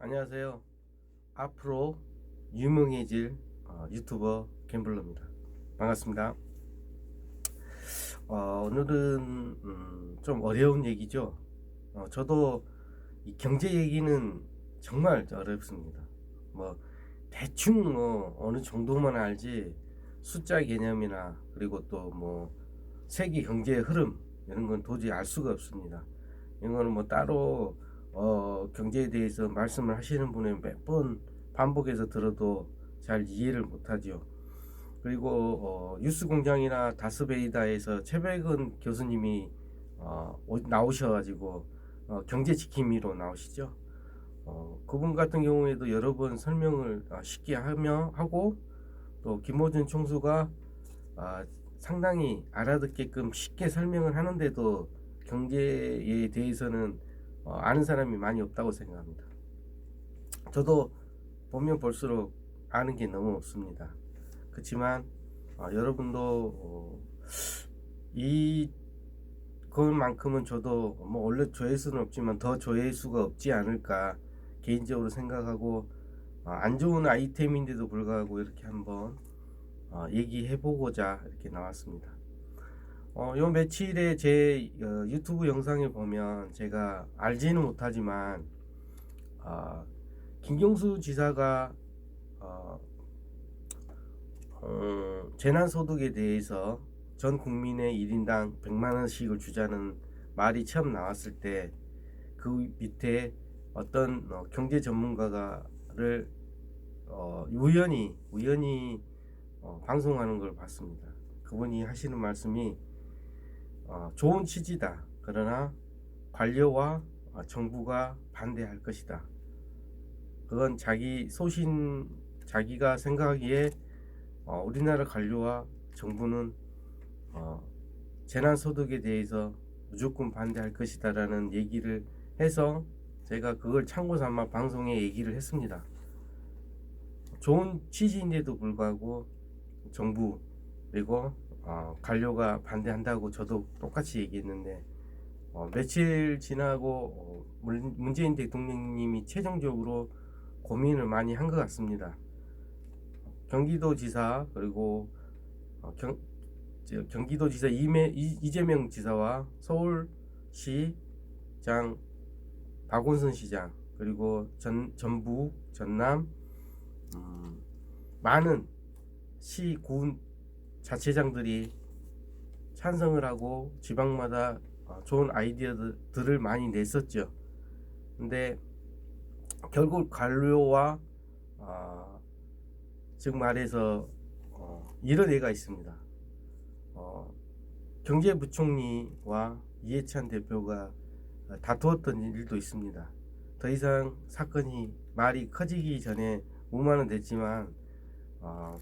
안녕하세요. 앞으로 유명해질 유튜버 갬블러입니다. 반갑습니다. 오늘은 좀 어려운 얘기죠. 저도 이 경제 얘기는 정말 어렵습니다. 뭐 대충 어느 정도만 알지 숫자 개념이나 그리고 또 뭐 세계 경제의 흐름 이런 건 도저히 알 수가 없습니다. 이런 거는 뭐 따로 경제에 대해서 말씀을 하시는 분의 몇 번 반복해서 들어도 잘 이해를 못하죠. 그리고 뉴스공장이나 다스베이다에서 최백은 교수님이 나오셔가지고 경제 지킴이로 나오시죠. 그분 같은 경우에도 여러 번 설명을 쉽게 하고 또 김호준 총수가 아, 상당히 알아듣게끔 쉽게 설명을 하는데도 경제에 대해서는 아는 사람이 많이 없다고 생각합니다. 저도 보면 볼수록 아는 게 너무 없습니다. 그렇지만 여러분도 이 그만큼은 저도 뭐 원래 조회수는 없지만 더 조회수가 없지 않을까 개인적으로 생각하고 안 좋은 아이템인데도 불구하고 이렇게 한번 얘기해보고자 이렇게 나왔습니다. 요 며칠에 제 유튜브 영상에 보면 제가 알지는 못하지만 김경수 지사가 재난소득에 대해서 전 국민의 1인당 100만원씩을 주자는 말이 처음 나왔을 때 그 밑에 어떤 경제 전문가를 우연히 방송하는 걸 봤습니다. 그분이 하시는 말씀이 좋은 취지다. 그러나 관료와 정부가 반대할 것이다. 그건 자기가 생각하기에 우리나라 관료와 정부는 재난소득에 대해서 무조건 반대할 것이다 라는 얘기를 해서 제가 그걸 참고 삼아 방송에 얘기를 했습니다. 좋은 취지인데도 불구하고 정부 그리고 관료가 반대한다고 저도 똑같이 얘기했는데 며칠 지나고 문재인 대통령님이 최종적으로 고민을 많이 한 것 같습니다. 경기도지사 그리고 경기도지사 이재명 지사와 서울시장 박원순 시장 그리고 전북 전남 많은 시 군 자체장들이 찬성을 하고 지방마다 좋은 아이디어들을 많이 냈었죠. 근데 결국 관료와 즉 말해서 이런 애가 있습니다. 경제부총리와 이해찬 대표가 다투었던 일도 있습니다. 더 이상 사건이 말이 커지기 전에 무마는 됐지만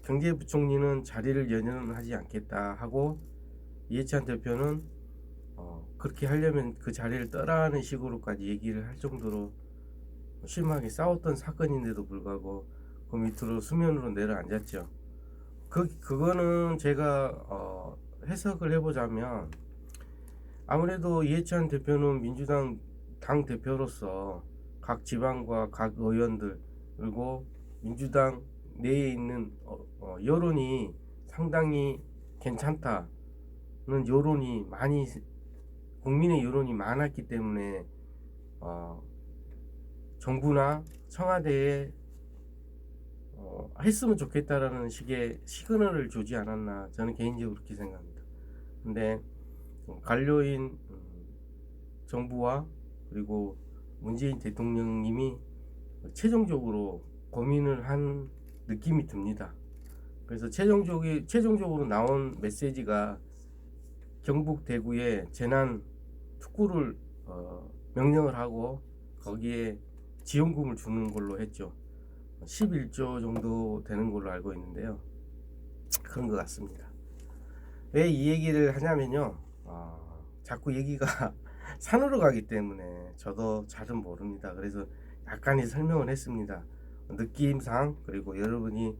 경제부총리는 자리를 연연하지 않겠다 하고 이해찬 대표는 그렇게 하려면 그 자리를 떠라는 식으로까지 얘기를 할 정도로 심하게 싸웠던 사건인데도 불구하고 그 밑으로 수면으로 내려앉았죠. 그거는 제가 해석을 해보자면 아무래도 이해찬 대표는 민주당 당 대표로서 각 지방과 각 의원들 그리고 민주당 내에 있는 여론이 상당히 괜찮다는 여론이 많이 국민의 여론이 많았기 때문에 정부나 청와대에 했으면 좋겠다라는 식의 시그널을 주지 않았나 저는 개인적으로 그렇게 생각합니다. 근데 관료인 정부와 그리고 문재인 대통령님이 최종적으로 고민을 한 느낌이 듭니다. 그래서 최종적으로 나온 메시지가 경북 대구에 재난 특구를 명령을 하고 거기에 지원금을 주는 걸로 했죠. 11조 정도 되는 걸로 알고 있는데요. 그런 것 같습니다. 왜 이 얘기를 하냐면요. 자꾸 얘기가 산으로 가기 때문에 저도 잘은 모릅니다. 그래서 약간의 설명을 했습니다. 느낌상 그리고 여러분이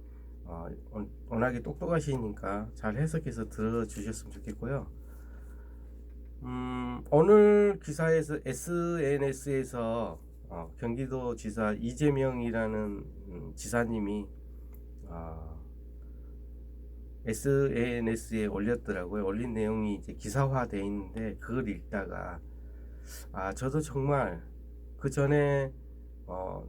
워낙에 똑똑하시니까 잘 해석해서 들어주셨으면 좋겠고요. 오늘 기사에서 SNS에서 경기도지사 이재명이라는 지사님이 SNS에 올렸더라고요. 올린 내용이 이제 기사화되어 있는데 그걸 읽다가 저도 정말 그 전에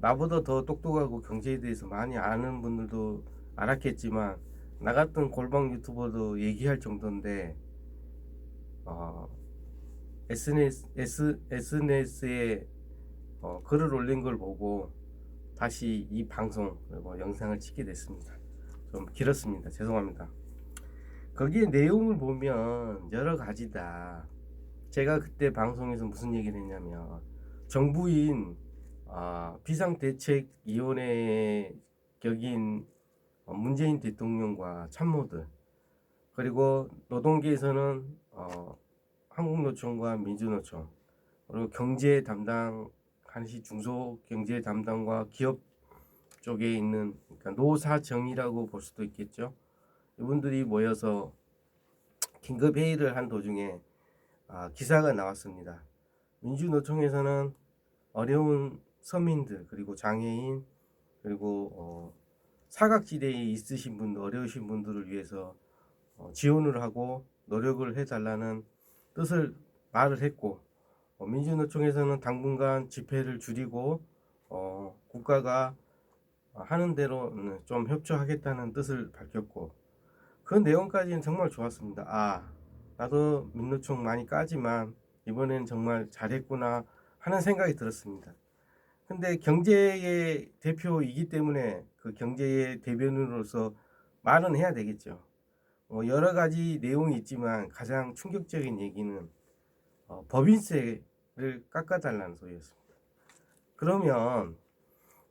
나보다 더 똑똑하고 경제에 대해서 많이 아는 분들도 알았겠지만 나 같은 골방 유튜버도 얘기할 정도인데 SNS에 글을 올린 걸 보고 다시 이 방송 그리고 영상을 찍게 됐습니다. 좀 길었습니다. 죄송합니다. 거기에 내용을 보면 여러 가지다. 제가 그때 방송에서 무슨 얘기를 했냐면 정부인 비상대책위원회에 격인 문재인 대통령과 참모들, 그리고 노동계에서는 한국노총과 민주노총, 그리고 경제 담당 한시 중소경제 담당과 기업 쪽에 있는, 그러니까 노사정이라고 볼 수도 있겠죠. 이분들이 모여서 긴급 회의를 한 도중에 기사가 나왔습니다. 민주노총에서는 어려운 서민들, 그리고 장애인, 그리고 사각지대에 있으신 분들, 어려우신 분들을 위해서 지원을 하고 노력을 해달라는 뜻을 말을 했고, 민주노총에서는 당분간 집회를 줄이고 국가가 하는 대로 좀 협조하겠다는 뜻을 밝혔고, 그 내용까지는 정말 좋았습니다. 나도 민노총 많이 까지만 이번엔 정말 잘했구나 하는 생각이 들었습니다. 근데 경제의 대표이기 때문에 그 경제의 대변인으로서 말은 해야 되겠죠. 여러 가지 내용이 있지만 가장 충격적인 얘기는 법인세를 깎아달라는 소리였습니다. 그러면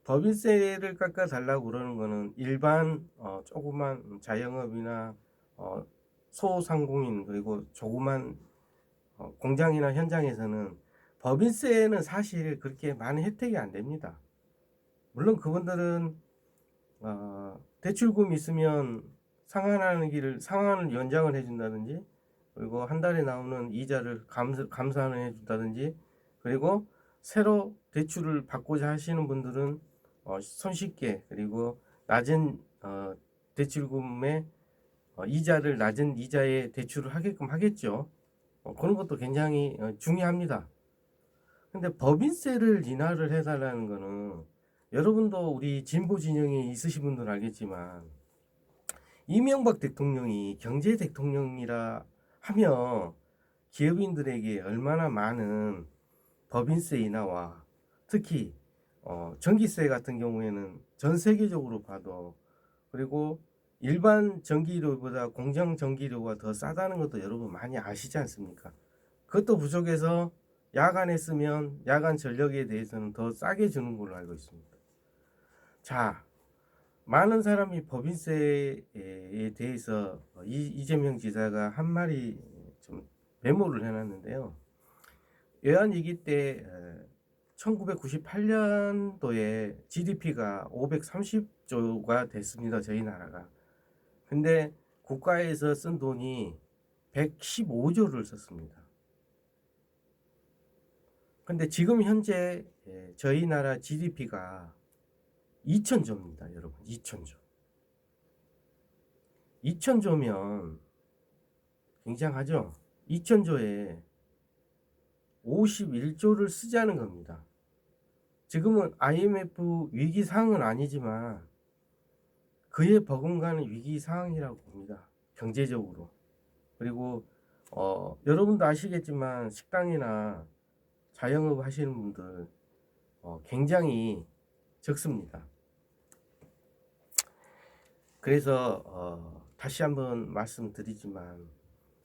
법인세를 깎아달라고 그러는 거는 일반 조그만 자영업이나 소상공인, 그리고 조그만 공장이나 현장에서는 법인세는 사실 그렇게 많은 혜택이 안 됩니다. 물론 그분들은 대출금 있으면 상환을 연장을 해준다든지, 그리고 한 달에 나오는 이자를 감산을 해준다든지, 그리고 새로 대출을 받고자 하시는 분들은 손쉽게, 그리고 낮은 대출금의 이자를 낮은 이자에 대출을 하게끔 하겠죠. 그런 것도 굉장히 중요합니다. 근데 법인세를 인하를 해달라는 거는, 여러분도 우리 진보 진영에 있으신 분들은 알겠지만 이명박 대통령이 경제 대통령이라 하며 기업인들에게 얼마나 많은 법인세 인하와, 특히 전기세 같은 경우에는 전 세계적으로 봐도, 그리고 일반 전기료보다 공장 전기료가 더 싸다는 것도 여러분 많이 아시지 않습니까? 그것도 부족해서 야간에 쓰면 야간 전력에 대해서는 더 싸게 주는 걸로 알고 있습니다. 자, 많은 사람이 법인세에 대해서 이재명 지사가 한 말이 좀 메모를 해놨는데요. 외환위기 때 1998년도에 GDP가 530조가 됐습니다. 저희 나라가. 근데 국가에서 쓴 돈이 115조를 썼습니다. 근데 지금 현재 저희 나라 GDP가 2000조입니다. 여러분, 2000조. 2000조면 굉장하죠? 2000조에 51조를 쓰자는 겁니다. 지금은 IMF 위기 상황은 아니지만 그에 버금가는 위기 상황이라고 봅니다. 경제적으로. 그리고 여러분도 아시겠지만 식당이나 자영업 하시는 분들 굉장히 적습니다. 그래서 다시 한번 말씀드리지만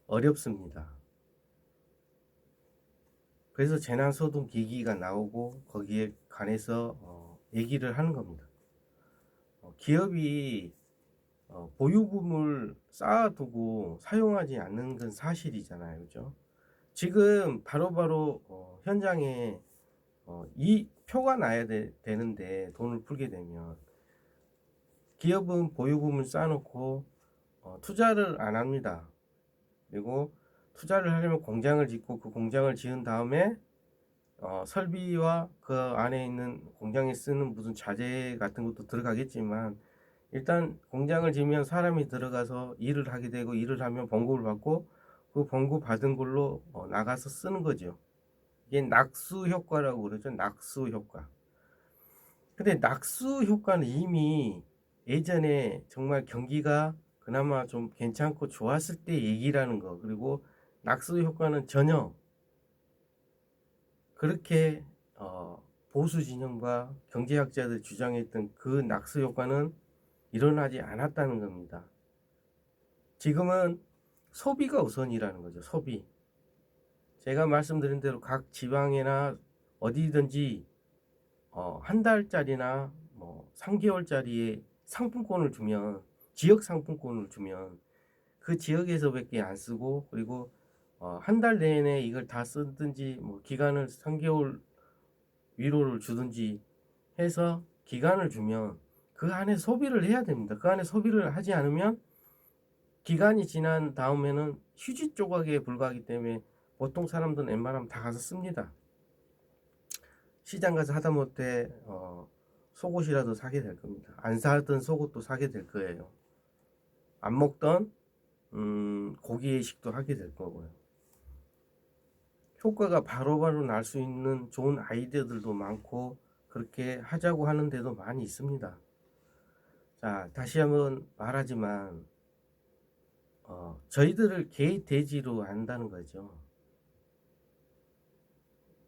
어렵습니다. 그래서 재난소득 계기가 나오고 거기에 관해서 얘기를 하는 겁니다. 기업이 보유금을 쌓아두고 사용하지 않는 건 사실이잖아요. 그죠? 지금 바로바로 현장에 이 표가 나야 되는데, 돈을 풀게 되면 기업은 보유금을 쌓아놓고 투자를 안 합니다. 그리고 투자를 하려면 공장을 짓고 그 공장을 지은 다음에 설비와 그 안에 있는 공장에 쓰는 무슨 자재 같은 것도 들어가겠지만, 일단 공장을 지으면 사람이 들어가서 일을 하게 되고, 일을 하면 봉급을 받고 그 봉급 받은 걸로 나가서 쓰는 거죠. 이게 낙수 효과라고 그러죠. 낙수 효과. 근데 낙수 효과는 이미 예전에 정말 경기가 그나마 좀 괜찮고 좋았을 때 얘기라는 거. 그리고 낙수 효과는 전혀 그렇게 보수 진영과 경제학자들 주장했던 그 낙수 효과는 일어나지 않았다는 겁니다. 지금은 소비가 우선이라는 거죠. 소비. 제가 말씀드린 대로 각 지방이나 어디든지 한 달짜리나 뭐 3개월짜리의 상품권을 주면, 지역 상품권을 주면 그 지역에서밖에 안 쓰고, 그리고 한 달 내내 이걸 다 쓰든지 뭐 기간을 3개월 위로를 주든지 해서 기간을 주면 그 안에 소비를 해야 됩니다. 그 안에 소비를 하지 않으면 기간이 지난 다음에는 휴지 조각에 불과하기 때문에 보통 사람들은 웬만하면 다 가서 씁니다. 시장 가서 하다못해 속옷이라도 사게 될 겁니다. 안 사던 속옷도 사게 될 거예요. 안 먹던 고기 외식도 하게 될 거고요. 효과가 바로바로 날 수 있는 좋은 아이디어들도 많고 그렇게 하자고 하는 데도 많이 있습니다. 자, 다시 한번 말하지만 저희들을 개돼지로 한다는 거죠.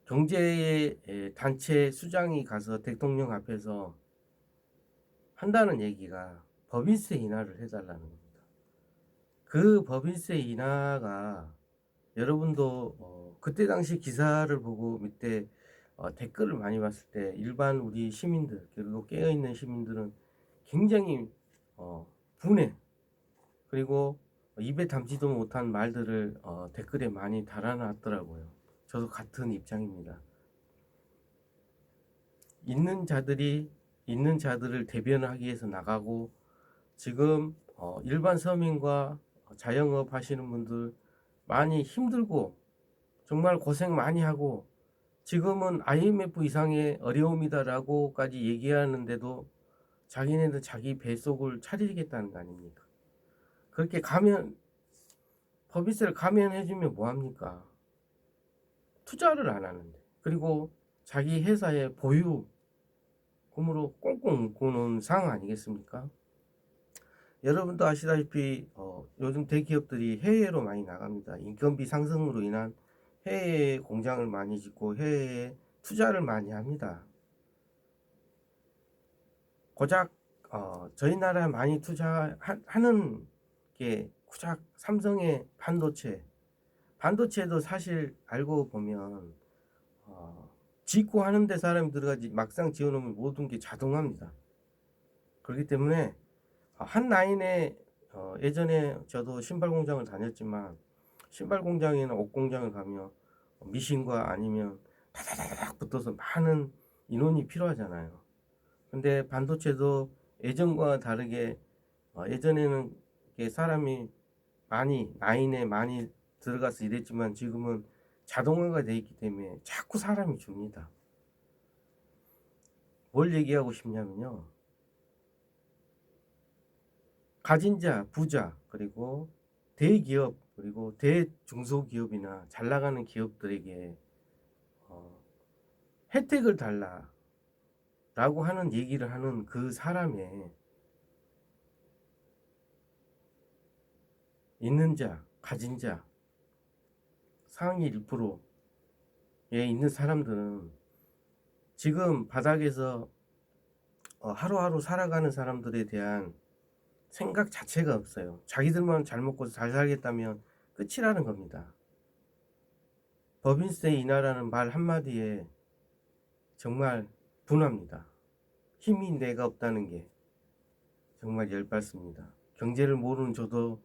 경제 단체 수장이 가서 대통령 앞에서 한다는 얘기가 법인세 인하를 해달라는 겁니다. 그 법인세 인하가 여러분도 그때 당시 기사를 보고 밑에 댓글을 많이 봤을 때 일반 우리 시민들, 그리고 깨어있는 시민들은 굉장히 분해, 그리고 입에 담지도 못한 말들을 댓글에 많이 달아놨더라고요. 저도 같은 입장입니다. 있는 자들이 있는 자들을 대변하기 위해서 나가고, 지금 일반 서민과 자영업 하시는 분들 많이 힘들고 정말 고생 많이 하고, 지금은 IMF 이상의 어려움이다라고까지 얘기하는데도 자기네들 자기 뱃속을 차리겠다는 거 아닙니까? 그렇게 법인세를 감면해주면 뭐합니까? 투자를 안 하는데. 그리고 자기 회사의 보유금으로 꽁꽁 묶어놓은 상황 아니겠습니까? 여러분도 아시다시피 요즘 대기업들이 해외로 많이 나갑니다. 인건비 상승으로 인한 해외에 공장을 많이 짓고 해외에 투자를 많이 합니다. 고작 저희 나라에 많이 투자하는 게 고작 삼성의 반도체도 사실 알고 보면 짓고 하는데 사람이 들어가지, 막상 지어놓으면 모든 게 자동화입니다. 그렇기 때문에 한 라인에 예전에 저도 신발 공장을 다녔지만, 신발 공장이나 옷 공장을 가면 미신과 아니면 다다다닥 붙어서 많은 인원이 필요하잖아요. 근데 반도체도 예전과 다르게 예전에는 사람이 많이 라인에 많이 들어가서 일했지만 지금은 자동화가 되어 있기 때문에 자꾸 사람이 줍니다. 뭘 얘기하고 싶냐면요, 가진 자, 부자, 그리고 대기업, 그리고 대중소기업이나 잘 나가는 기업들에게 혜택을 달라라고 하는 얘기를 하는 그 사람의 있는 자, 가진 자, 상위 1%에 있는 사람들은 지금 바닥에서 하루하루 살아가는 사람들에 대한 생각 자체가 없어요. 자기들만 잘 먹고 잘 살겠다면 끝이라는 겁니다. 법인세 인하라는 말 한마디에 정말 분합니다. 힘이 내가 없다는 게 정말 열받습니다. 경제를 모르는 저도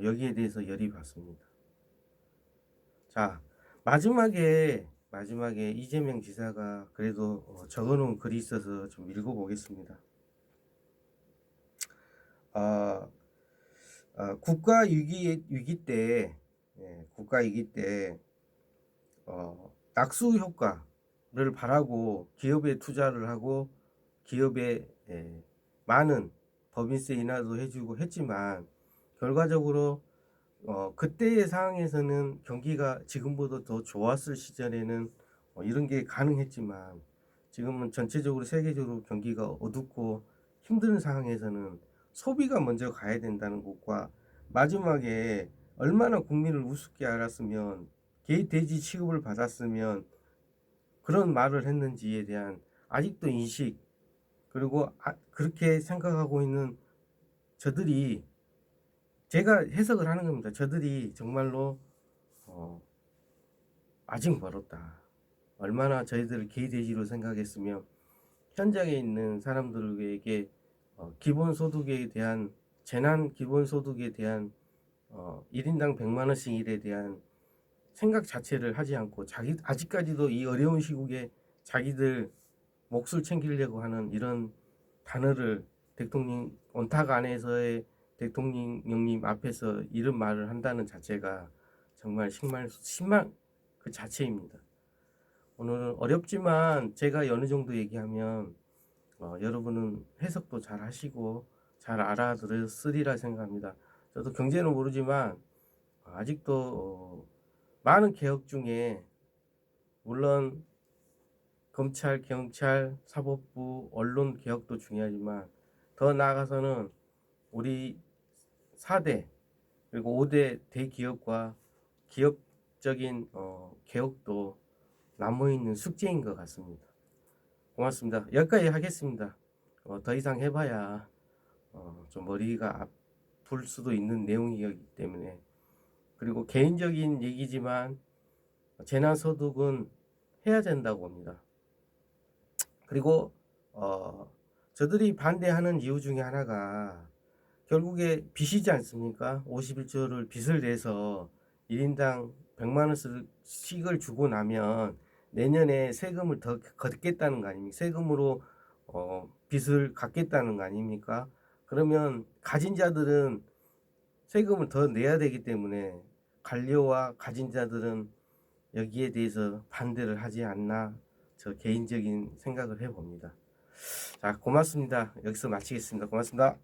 여기에 대해서 열이 받습니다. 자, 마지막에 이재명 지사가 그래도 적어놓은 글이 있어서 좀 읽어보겠습니다. 국가 위기 때, 국가 위기 때 낙수 효과를 바라고 기업에 투자를 하고 기업에 많은 법인세 인하도 해주고 했지만 결과적으로 그때의 상황에서는 경기가 지금보다 더 좋았을 시절에는 이런 게 가능했지만 지금은 전체적으로 세계적으로 경기가 어둡고 힘든 상황에서는 소비가 먼저 가야 된다는 것과 마지막에 얼마나 국민을 우습게 알았으면 개돼지 취급을 받았으면 그런 말을 했는지에 대한 아직도 인식, 그리고 그렇게 생각하고 있는 저들이, 제가 해석을 하는 겁니다. 저들이 정말로 아직 멀었다. 얼마나 저희들을 개돼지로 생각했으면 현장에 있는 사람들에게 기본소득에 대한, 재난 기본소득에 대한 1인당 100만 원씩 일에 대한 생각 자체를 하지 않고 아직까지도 이 어려운 시국에 자기들 몫을 챙기려고 하는 이런 단어를 대통령 온탁 안에서의 대통령님 앞에서 이런 말을 한다는 자체가 정말 신만 그 자체입니다. 오늘은 어렵지만 제가 어느 정도 얘기하면 여러분은 해석도 잘 하시고 잘 알아들으리라 생각합니다. 저도 경제는 모르지만 아직도 많은 개혁 중에, 물론 검찰, 경찰, 사법부, 언론 개혁도 중요하지만 더 나아가서는 우리 4대 그리고 5대 대기업과 기업적인 개혁도 남아있는 숙제인 것 같습니다. 고맙습니다. 여기까지 하겠습니다. 더 이상 해봐야 좀 머리가 아플 수도 있는 내용이기 때문에, 그리고 개인적인 얘기지만 재난소득은 해야 된다고 봅니다. 그리고 저들이 반대하는 이유 중에 하나가 결국에 빚이지 않습니까? 51조를 빚을 내서 1인당 100만 원씩을 주고 나면 내년에 세금을 더 걷겠다는 거 아닙니까? 세금으로 빚을 갚겠다는 거 아닙니까? 그러면 가진 자들은 세금을 더 내야 되기 때문에 관료와 가진 자들은 여기에 대해서 반대를 하지 않나, 저 개인적인 생각을 해봅니다. 자, 고맙습니다. 여기서 마치겠습니다. 고맙습니다.